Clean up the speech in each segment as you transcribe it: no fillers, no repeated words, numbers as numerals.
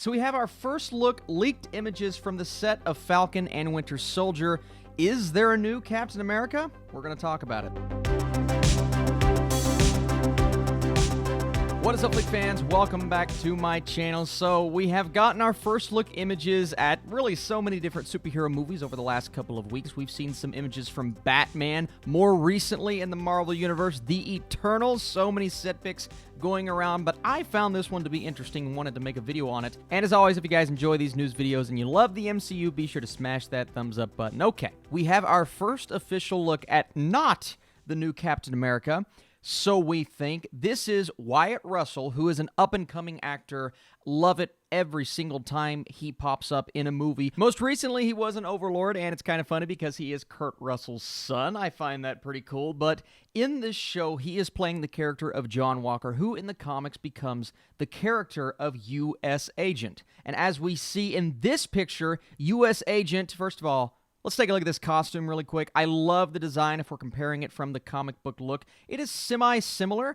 So we have our first look, leaked images from the set of Falcon and Winter Soldier. Is there a new Captain America? We're going to talk about it. What is up, Flick fans? Welcome back to my channel. So we have gotten our first look images at really so many different superhero movies over the last couple of weeks. We've seen some images from Batman, more recently in the Marvel Universe, The Eternals, so many set pics going around, but I found this one to be interesting and wanted to make a video on it. And as always, if you guys enjoy these news videos and you love the MCU, be sure to smash that thumbs up button. Okay, we have our first official look at not the new Captain America. So we think this is Wyatt Russell, who is an up-and-coming actor. Love it every single time he pops up in a movie. Most recently, he was an Overlord, and it's kind of funny because he is Kurt Russell's son. I find that pretty cool. But in this show, he is playing the character of John Walker, who in the comics becomes the character of U.S. Agent. And as we see in this picture, U.S. Agent, first of all, let's take a look at this costume really quick. I love the design if we're comparing it from the comic book look. It is semi-similar,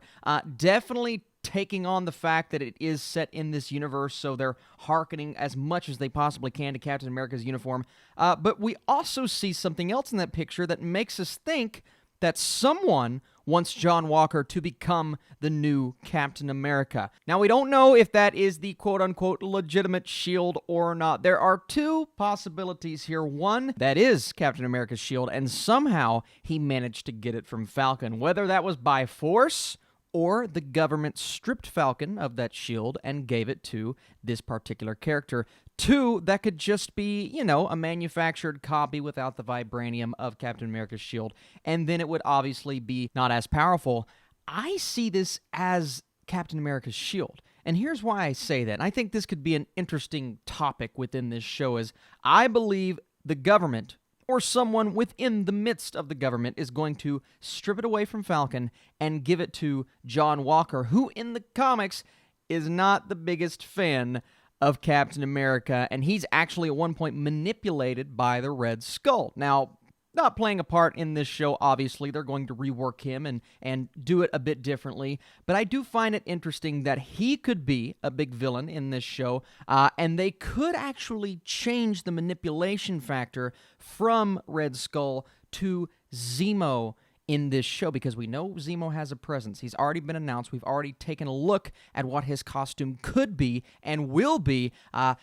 definitely taking on the fact that it is set in this universe, so they're hearkening as much as they possibly can to Captain America's uniform. But we also see something else in that picture that makes us think that someone wants John Walker to become the new Captain America. Now, we don't know if that is the quote-unquote legitimate shield or not. There are two possibilities here. One, that is Captain America's shield, and somehow he managed to get it from Falcon. Whether that was by force or the government stripped Falcon of that shield and gave it to this particular character. Two, that could just be, you know, a manufactured copy without the vibranium of Captain America's shield, and then it would obviously be not as powerful. I see this as Captain America's shield, and here's why I say that. And I think this could be an interesting topic within this show, is I believe the government, or someone within the midst of the government, is going to strip it away from Falcon and give it to John Walker, who in the comics is not the biggest fan of Captain America, and he's actually at one point manipulated by the Red Skull. Now, not playing a part in this show, obviously. They're going to rework him and do it a bit differently. But I do find it interesting that he could be a big villain in this show, and they could actually change the manipulation factor from Red Skull to Zemo in this show, because we know Zemo has a presence. He's already been announced. We've already taken a look at what his costume could be and will be,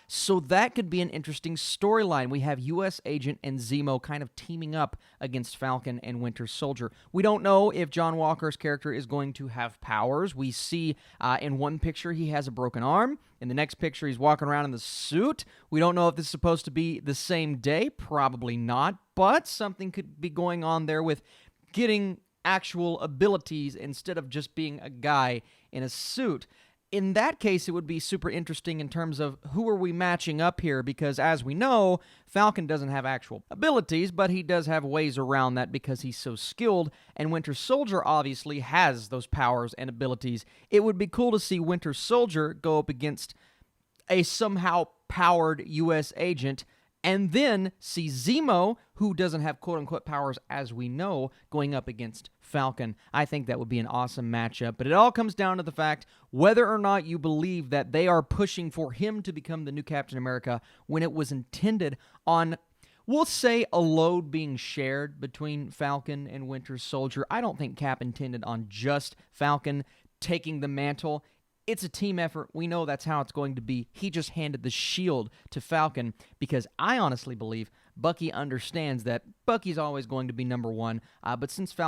so that could be an interesting storyline. We have U.S. Agent and Zemo kind of teaming up against Falcon and Winter Soldier. We don't know if John Walker's character is going to have powers. We see in one picture he has a broken arm. In the next picture, he's walking around in the suit. We don't know if this is supposed to be the same day. Probably not, but something could be going on there with getting actual abilities instead of just being a guy in a suit. In that case, it would be super interesting in terms of who are we matching up here, because as we know, Falcon doesn't have actual abilities, but he does have ways around that because he's so skilled, and Winter Soldier obviously has those powers and abilities. It would be cool to see Winter Soldier go up against a somehow powered U.S. agent, and then see Zemo, who doesn't have quote-unquote powers as we know, going up against Falcon. I think that would be an awesome matchup, but it all comes down to the fact whether or not you believe that they are pushing for him to become the new Captain America when it was intended on, we'll say, a load being shared between Falcon and Winter Soldier. I don't think Cap intended on just Falcon taking the mantle. It's a team effort. We know that's how it's going to be. He just handed the shield to Falcon because I honestly believe Bucky understands that Bucky's always going to be number one. But since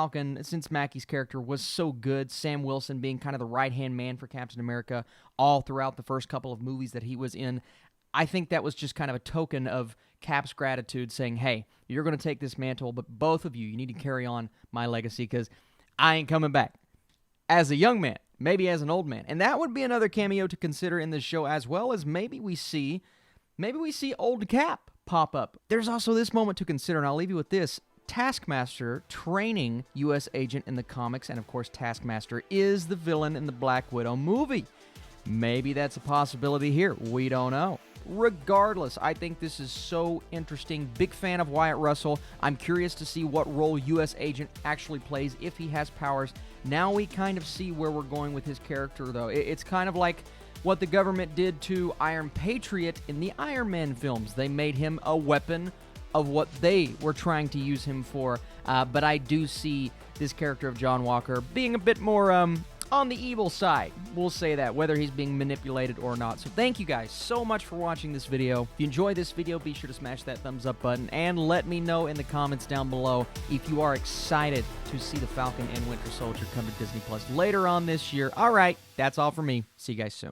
Mackie's character was so good, Sam Wilson being kind of the right-hand man for Captain America all throughout the first couple of movies that he was in, I think that was just kind of a token of Cap's gratitude, saying, hey, you're going to take this mantle, but both of you need to carry on my legacy because I ain't coming back. As a young man, maybe as an old man. And that would be another cameo to consider in this show, as well as maybe we see old Cap pop up. There's also this moment to consider, and I'll leave you with this. Taskmaster training U.S. Agent in the comics, and of course Taskmaster is the villain in the Black Widow movie. Maybe that's a possibility here. We don't know. Regardless, I think this is so interesting. Big fan of Wyatt Russell. I'm curious to see what role U.S. Agent actually plays if he has powers. Now we kind of see where we're going with his character, though. It's kind of like what the government did to Iron Patriot in the Iron Man films. They made him a weapon of what they were trying to use him for. But I do see this character of John Walker being a bit more on the evil side. We'll say that, whether he's being manipulated or not. So thank you guys so much for watching this video. If you enjoyed this video, be sure to smash that thumbs up button and let me know in the comments down below if you are excited to see the Falcon and Winter Soldier come to Disney Plus later on this year. All right, that's all for me. See you guys soon.